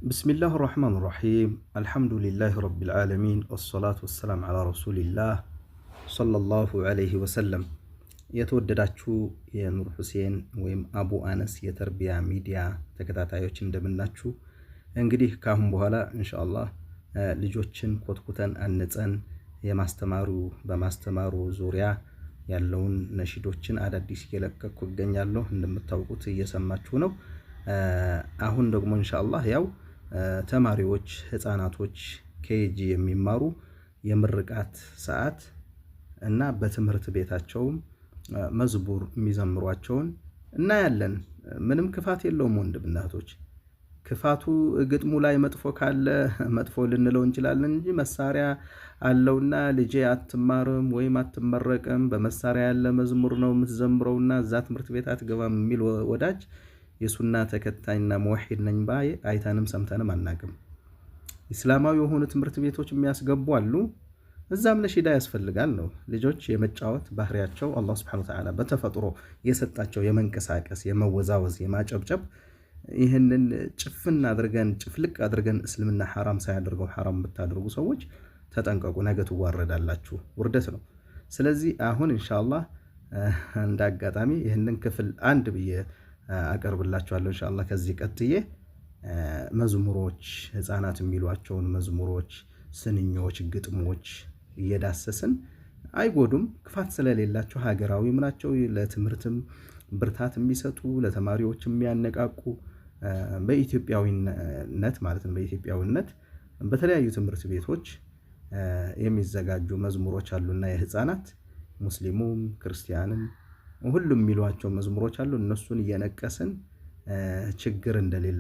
بسم الله الرحمن الرحيم الحمد لله رب العالمين والصلاة والسلام على رسول الله صلى الله عليه وسلم የተወደዳችሁ የኑር ሁሴን ወይም አቡ አነስ የተርቢያ ሚዲያ ተከታታዮች እንደምናችሁ። እንግዲህ ካሁን በኋላ ኢንሻአላህ ልጆችን ኮትኩተን አንጸን በማስተማሩ ዙሪያ ያለውን ነሽዶችን አዳዲስ እየለቀኩ እገኛለሁ። እንደምታውቁት እየሰማችሁ ነው። አሁን ደግሞ ኢንሻአላህ ያው ተማሪዎች ህፃናቶች ኬጂ የሚማሩ የምርቃት ሰዓት እና በትምህርት ቤታቸውም መዝሙር የሚዘምሯቸውን እና ያለን ምንም ክፋት የለውም። ወንድምናቶች ክፋቱ ግጥሙ ላይ መጥፎ ካለ መጥፎ ልንለው እንችላለን እንጂ መሳሪያ አለውና ልጄ አትማርም ወይም አትመረቅም በመሳሪያ ያለ መዝሙር ነው የምትዘምረውና እዛ ትምህርት ቤት አትገባም የሚል ወዳጅ የሱና ተከታይና ሙወሂድ ነኝ ባይ አይታንም ሰምተንም አናቅም። እስላማዊ የሆኑ ትምህርት ቤቶች የሚያስገቡ አሉ። እዛም ነሽዳ ያስፈልጋል ነው። ልጆች የመጫወት ባህሪያቸው አላህ Subhanahu Wa Ta'ala በተፈጥሮ የሰጣቸው የመንቀሳቀስ የመወዛወዝ የማጨብጨብ ይሄንን ጭፍልቅ አድርገን እስልምና ሐራም ሳያደርገው ሐራም ብታደርጉ ሰዎች ተጠንቀቁ፣ ነገ ትዋረዳላችሁ። ውርደት ነው። ስለዚህ አሁን ኢንሻአላህ እንዳጋጣሚ ይሄንን ክፍል አንድ ብዬ አቀርብላችኋለሁ። ኢንሻአላህ ከዚህ ቀጥዬ መዝሙሮች ህፃናት የሚሏቸውን መዝሙሮች፣ ስንኞች፣ ግጥሞች እየዳሰስን አይጎዱም ክፋት ስለሌላቸው ሀገራዊም ናቸው፣ ለትምህርትም ብርታት የሚሰጡ ለተማሪዎች የሚያነቃቁ በኢትዮጵያዊነት ማለት ነው። በኢትዮጵያዊነት በተለያዩ ትምህርት ቤቶች የሚዘጋጁ መዝሙሮች አሉና የህፃናት ሙስሊሙም ክርስቲያንም ሁሉም የሚሏቸው መዝሙሮች አሉ። እነሱን እየነቀስን ችግር እንደሌለ